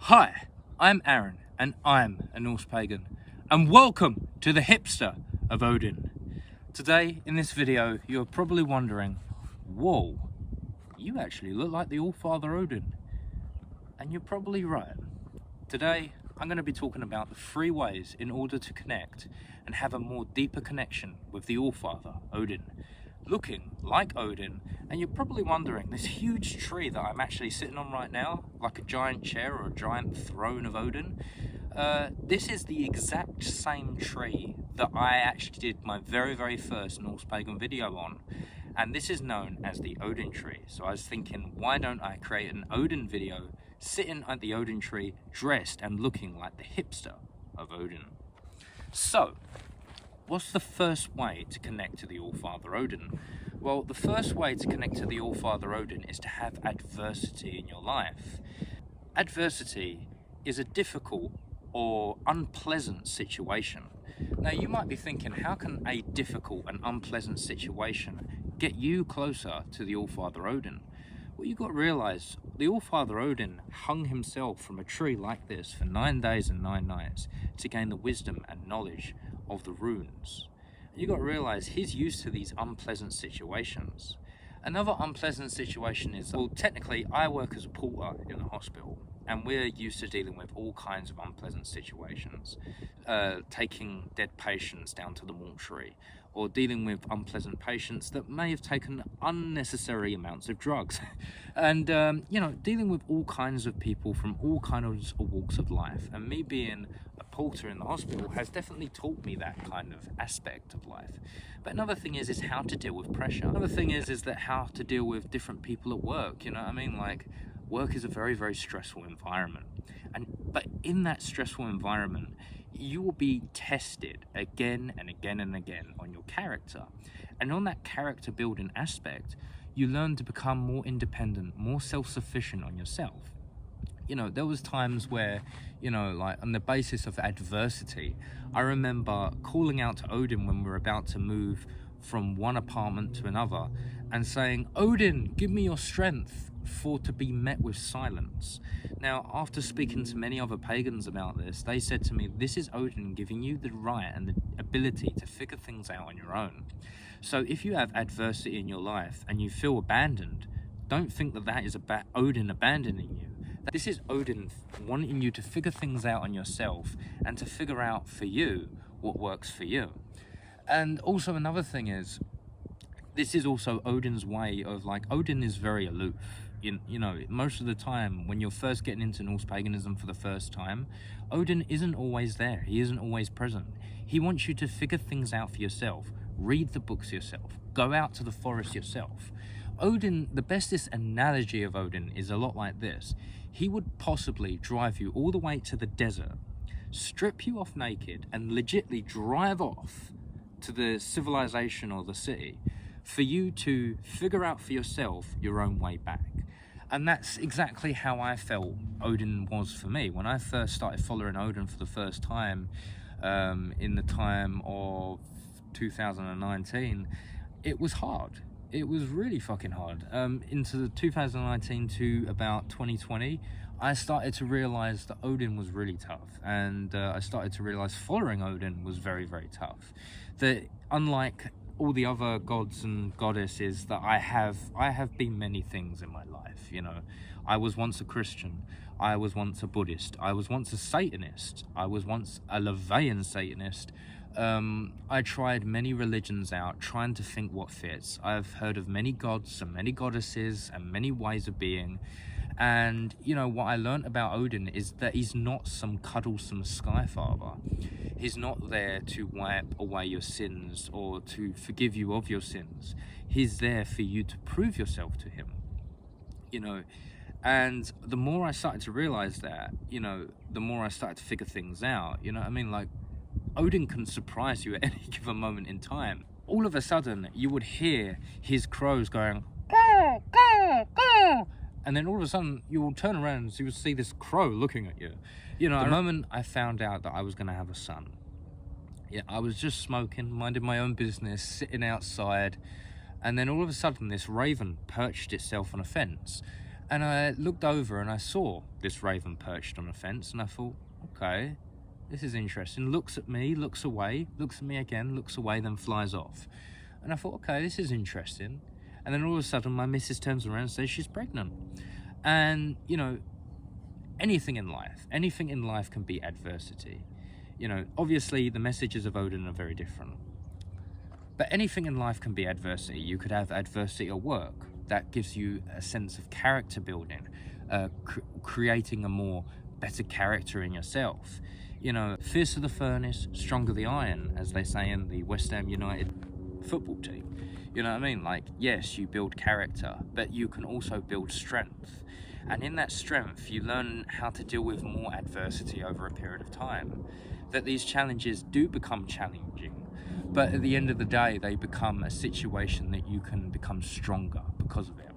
Hi, I'm Aaron, and I'm a Norse pagan, and welcome to the hipster of Odin. Today, in this video, you're probably wondering, whoa, you actually look like the All-Father Odin. And you're probably right. Today, I'm going to be talking about the 3 ways in order to connect and have a more deeper connection with the All-Father, Odin. Looking like Odin, and you're probably wondering, this huge tree that I'm actually sitting on right now, like a giant chair or a giant throne of Odin, this is the exact same tree that I actually did my very first Norse pagan video on, and this is known as the Odin tree. So I was thinking, why don't I create an Odin video sitting at the Odin tree, dressed and looking like the hipster of Odin. So, what's the first way to connect to the All-Father Odin? Well, the first way to connect to the All-Father Odin is to have adversity in your life. Adversity is a difficult or unpleasant situation. Now, you might be thinking, how can a difficult and unpleasant situation get you closer to the All-Father Odin? Well, you've got to realise, the All-Father Odin hung himself from a tree like this for 9 days and 9 nights to gain the wisdom and knowledge of the runes. You've got to realise he's used to these unpleasant situations. Another unpleasant situation is, well, technically I work as a porter in the hospital, and we're used to dealing with all kinds of unpleasant situations, taking dead patients down to the mortuary, or dealing with unpleasant patients that may have taken unnecessary amounts of drugs, and you know, dealing with all kinds of people from all kinds of walks of life. And me being a porter in the hospital has definitely taught me that kind of aspect of life. But another thing is how to deal with pressure. Another thing is that how to deal with different people at work. You know what I mean? Like, work is a very stressful environment, but in that stressful environment, you will be tested again and again and again on your character. And on that character building aspect, you learn to become more independent, more self-sufficient on yourself. You know, there was times where, you know, like on the basis of adversity, I remember calling out to Odin when we were about to move from one apartment to another and saying, "Odin, give me your strength," for to be met with silence. Now, after speaking to many other pagans about this, they said to me, this is Odin giving you the right and the ability to figure things out on your own. So if you have adversity in your life and you feel abandoned, don't think that that is Odin abandoning you. This is Odin wanting you to figure things out on yourself and to figure out for you what works for you. And also another thing is, this is also Odin's way of, like, Odin is very aloof. You know, most of the time when you're first getting into Norse paganism for the first time, Odin isn't always there. He isn't always present. He wants you to figure things out for yourself, read the books yourself, go out to the forest yourself. Odin, the bestest analogy of Odin is a lot like this. He would possibly drive you all the way to the desert, strip you off naked, and legitly drive off to the civilization or the city for you to figure out for yourself your own way back. And that's exactly how I felt Odin was for me. When I first started following Odin for the first time, in the time of 2019, it was hard. It was really fucking hard. Into 2019 to about 2020, I started to realize that Odin was really tough, and I started to realize following Odin was very tough. That unlike all the other gods and goddesses that I have been many things in my life. You know, I was once a Christian, I was once a Buddhist, I was once a Satanist, I was once a Levian Satanist. I tried many religions out, trying to think what fits. I've heard of many gods and many goddesses and many ways of being. And, you know, what I learned about Odin is that he's not some cuddlesome sky father. He's not there to wipe away your sins or to forgive you of your sins. He's there for you to prove yourself to him, you know. And the more I started to realize that, you know, the more I started to figure things out. You know what I mean? Like, Odin can surprise you at any given moment in time. All of a sudden, you would hear his crows going, "Caw, caw, caw." And then all of a sudden, you will turn around and you will see this crow looking at you. You know, the moment I found out that I was going to have a son, yeah, I was just smoking, minding my own business, sitting outside, and then all of a sudden, this raven perched itself on a fence. And I looked over and I saw this raven perched on a fence, and I thought, okay, this is interesting. Looks at me, looks away, looks at me again, looks away, then flies off. And I thought, okay, this is interesting. And then all of a sudden my missus turns around and says she's pregnant. And, you know, anything in life can be adversity. You know, obviously the messages of Odin are very different. But anything in life can be adversity. You could have adversity at work. That gives you a sense of character building, creating a more better character in yourself. You know, fiercer the furnace, stronger the iron, as they say in the West Ham United football team. You know what I mean? Like, yes, you build character, but you can also build strength. And in that strength, you learn how to deal with more adversity over a period of time. That these challenges do become challenging, but at the end of the day, they become a situation that you can become stronger because of it.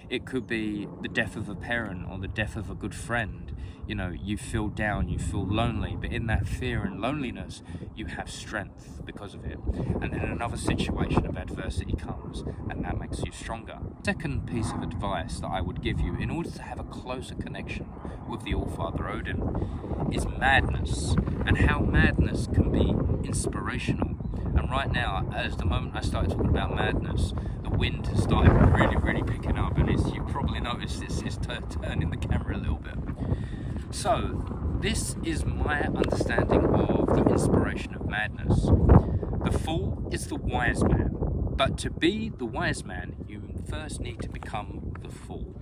It could be the death of a parent or the death of a good friend. You know, you feel down, you feel lonely, but in that fear and loneliness, you have strength because of it. And then another situation of adversity comes, and that makes you stronger. Second piece of advice that I would give you in order to have a closer connection with the All-Father Odin is madness, and how madness can be inspirational. And right now, as the moment I started talking about madness, the wind has started really picking up, and you probably noticed it's turning the camera a little bit. So, this is my understanding of the inspiration of madness. The fool is the wise man, but to be the wise man, you first need to become the fool.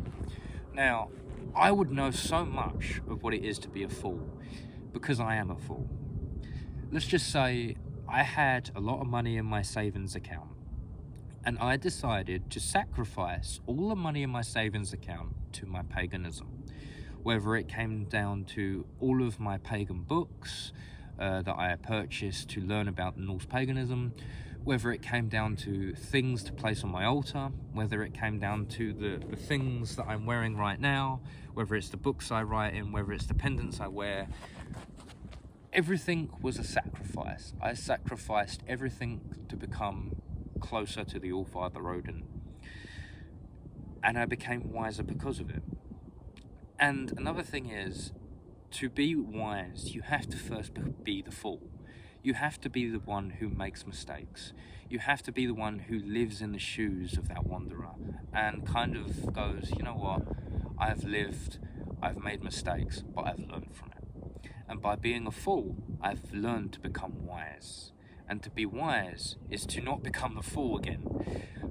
Now, I would know so much of what it is to be a fool, because I am a fool. Let's just say I had a lot of money in my savings account, and I decided to sacrifice all the money in my savings account to my paganism. Whether it came down to all of my pagan books that I purchased to learn about Norse paganism, whether it came down to things to place on my altar, whether it came down to the things that I'm wearing right now, whether it's the books I write in, whether it's the pendants I wear, everything was a sacrifice. I sacrificed everything to become closer to the All-Father Odin. And I became wiser because of it. And another thing is, to be wise, you have to first be the fool. You have to be the one who makes mistakes. You have to be the one who lives in the shoes of that wanderer and kind of goes, you know what, I've lived, I've made mistakes, but I've learned from it. And by being a fool, I've learned to become wise. And to be wise is to not become the fool again.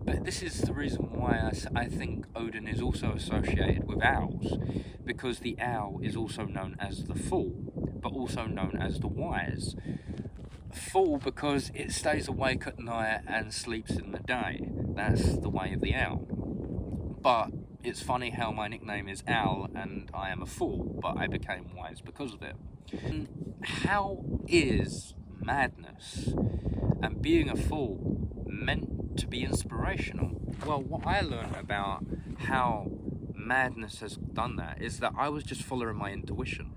But this is the reason why I think Odin is also associated with owls, because the owl is also known as the fool, but also known as the wise. Fool because it stays awake at night and sleeps in the day. That's the way of the owl. But it's funny how my nickname is Owl and I am a fool, but I became wise because of it. And how is madness and being a fool meant to be inspirational? Well, what I learned about how madness has done that is that I was just following my intuition.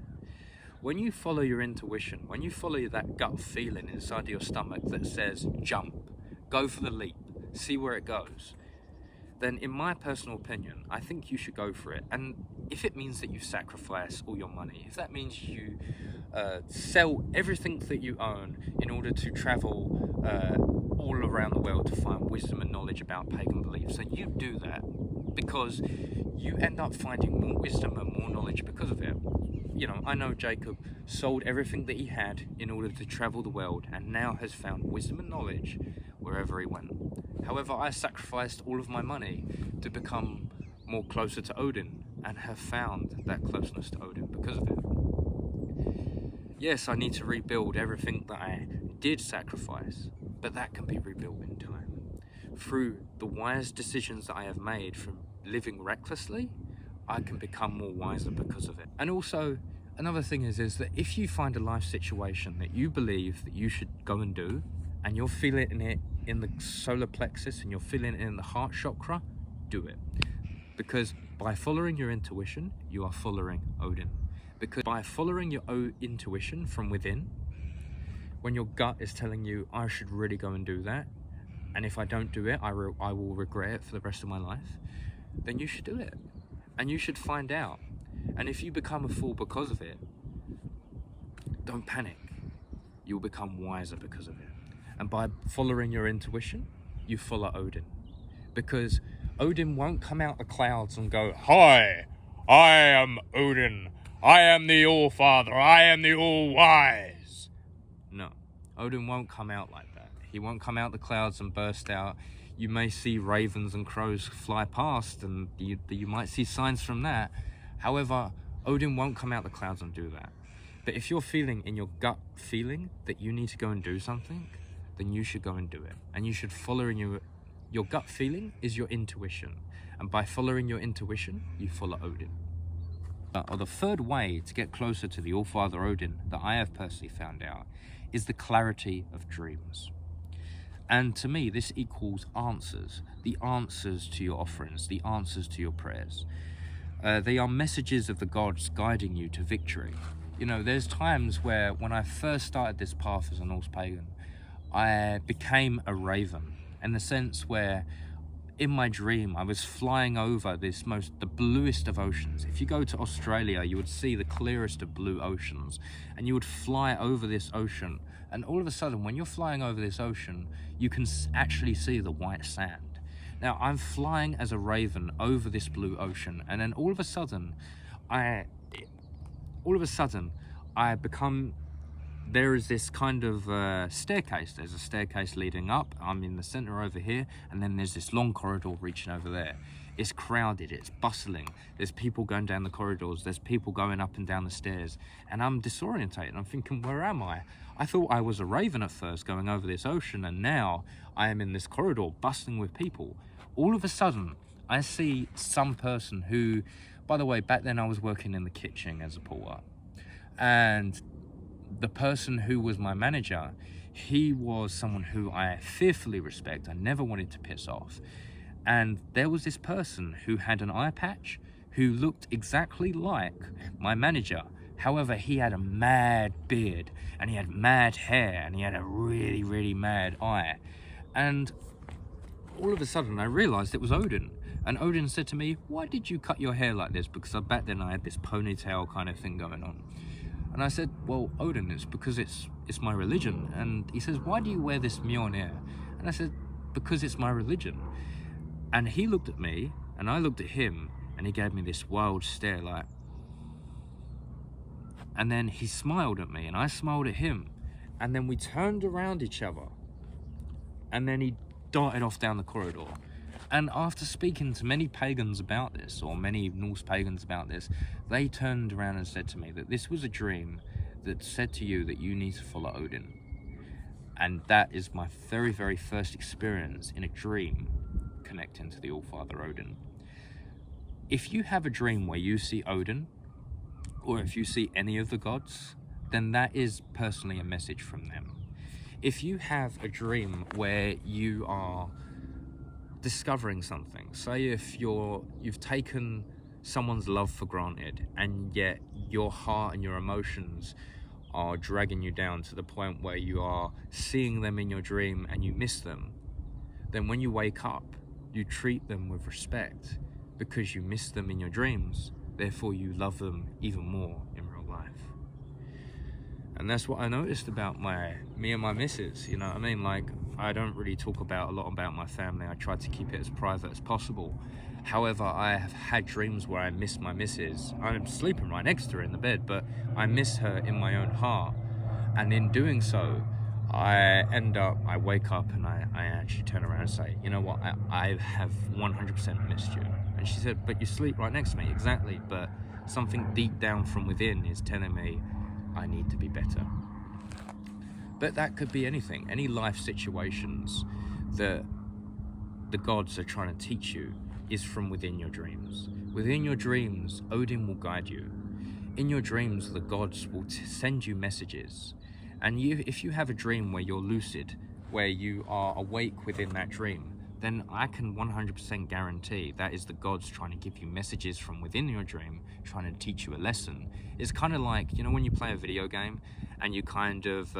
When you follow your intuition, when you follow that gut feeling inside of your stomach that says jump, go for the leap, see where it goes, then in my personal opinion, I think you should go for it. And if it means that you sacrifice all your money, if that means you sell everything that you own in order to travel all around the world to find wisdom and knowledge about pagan beliefs, then you do that, because you end up finding more wisdom and more knowledge because of it. You know, I know Jacob sold everything that he had in order to travel the world and now has found wisdom and knowledge wherever he went. However, I sacrificed all of my money to become more closer to Odin and have found that closeness to Odin because of it. Yes, I need to rebuild everything that I did sacrifice, but that can be rebuilt in time. Through the wise decisions that I have made from living recklessly, I can become more wiser because of it. And also, another thing is that if you find a life situation that you believe that you should go and do, and you're feeling it in the solar plexus and you're feeling it in the heart chakra, do it. Because by following your intuition, you are following Odin. Because by following your own intuition from within, when your gut is telling you, I should really go and do that, and if I don't do it, I will regret it for the rest of my life, then you should do it. and you should find out. And if you become a fool because of it, don't panic. You'll become wiser because of it. And by following your intuition, you follow Odin. Because Odin won't come out the clouds and go, "Hi, I am Odin. I am the All-Father. I am the All-Wise." No, Odin won't come out like that. He won't come out the clouds and burst out. You may see ravens and crows fly past, and you might see signs from that. However, Odin won't come out the clouds and do that. But if you're feeling in your gut feeling that you need to go and do something, then you should go and do it. And you should follow in your gut feeling is your intuition. And by following your intuition, you follow Odin. Or the third way to get closer to the All-Father Odin that I have personally found out is the clarity of dreams. And to me, this equals answers. The answers to your offerings, the answers to your prayers. They are messages of the gods guiding you to victory. You know, there's times where when I first started this path as a Norse pagan, I became a raven, in the sense where in my dream I was flying over the bluest of oceans. If you go to Australia, you would see the clearest of blue oceans, and you would fly over this ocean, and all of a sudden when you're flying over this ocean, you can actually see the white sand. Now I'm flying as a raven over this blue ocean, and then all of a sudden there is this kind of staircase. There's a staircase leading up. I'm in the center over here, and then there's this long corridor reaching over there. It's crowded, it's bustling. There's people going down the corridors, there's people going up and down the stairs, and I'm disorientated. I'm thinking, where am I? I thought I was a raven at first going over this ocean, and now I am in this corridor bustling with people. All of a sudden, I see some person who, by the way, back then I was working in the kitchen as a porter, and the person who was my manager, he was someone who I fearfully respect. I never wanted to piss off. And there was this person who had an eye patch who looked exactly like my manager. However, he had a mad beard, and he had mad hair, and he had a really, really mad eye. And all of a sudden I realized it was Odin. And Odin said to me, "Why did you cut your hair like this?" Because back then I had this ponytail kind of thing going on. And I said, "Well, Odin, it's because it's my religion." And he says, "Why do you wear this Mjolnir?" And I said, "Because it's my religion." And he looked at me, and I looked at him, and he gave me this wild stare like. And then he smiled at me, and I smiled at him. And then we turned around each other. And then he darted off down the corridor. And after speaking to many pagans about this, or many Norse pagans about this, they turned around and said to me that this was a dream that said to you that you need to follow Odin. And that is my very, very first experience in a dream connecting to the All-Father Odin. If you have a dream where you see Odin, or if you see any of the gods, then that is personally a message from them. If you have a dream where you are discovering something, say if you've taken someone's love for granted, and yet your heart and your emotions are dragging you down to the point where you are seeing them in your dream and you miss them, then when you wake up, you treat them with respect because you miss them in your dreams. Therefore, you love them even more in real life. And that's what I noticed about me and my missus, you know what I mean? Like, I don't really talk a lot about my family. I try to keep it as private as possible. However, I have had dreams where I miss my missus. I'm sleeping right next to her in the bed, but I miss her in my own heart. And in doing so, I wake up and I actually turn around and say, "You know what, I have 100% missed you." And she said, "But you sleep right next to me." Exactly, but something deep down from within is telling me I need to be better. But that could be anything, any life situations that the gods are trying to teach you is from within your dreams. Within your dreams, Odin will guide you. In your dreams, the gods will send you messages. And if you have a dream where you're lucid, where you are awake within that dream, then I can 100% guarantee that is the gods trying to give you messages from within your dream, trying to teach you a lesson. It's kind of like, you know, when you play a video game and you kind of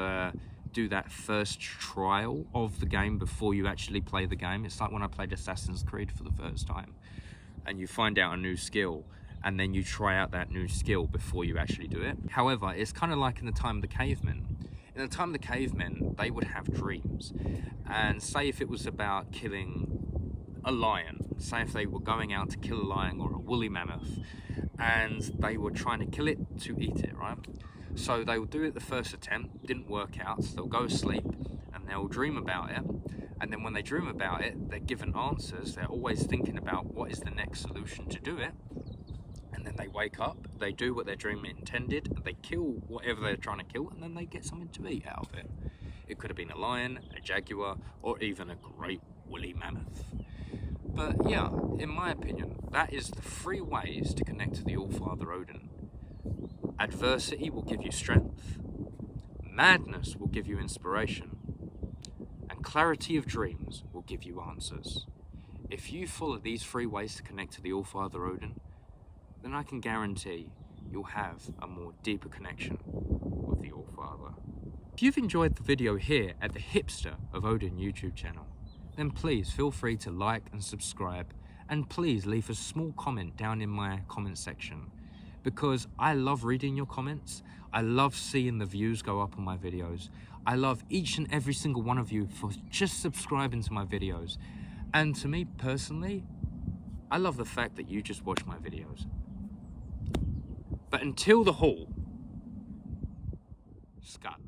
do that first trial of the game before you actually play the game. It's like when I played Assassin's Creed for the first time. and you find out a new skill, and then you try out that new skill before you actually do it. However, it's kind of like in the time of the cavemen. In the time of the cavemen, they would have dreams, and say if it was about killing a lion, say if they were going out to kill a lion or a woolly mammoth, and they were trying to kill it to eat it, right? So they will do it the first attempt, didn't work out, so they'll go to sleep and they'll dream about it. And then when they dream about it, they're given answers. They're always thinking about what is the next solution to do it. And then they wake up, they do what their dream intended, they kill whatever they're trying to kill, and then they get something to eat out of it. It could have been a lion, a jaguar, or even a great woolly mammoth. But yeah, in my opinion, that is the 3 ways to connect to the All-Father Odin. Adversity will give you strength, madness will give you inspiration, and clarity of dreams will give you answers. If you follow these 3 ways to connect to the All-Father Odin, then I can guarantee you'll have a more deeper connection with the All-Father. If you've enjoyed the video here at the Hipster of Odin YouTube channel, then please feel free to like and subscribe, and please leave a small comment down in my comment section, because I love reading your comments. I love seeing the views go up on my videos. I love each and every single one of you for just subscribing to my videos. And to me personally, I love the fact that you just watch my videos. But until the haul, Scott.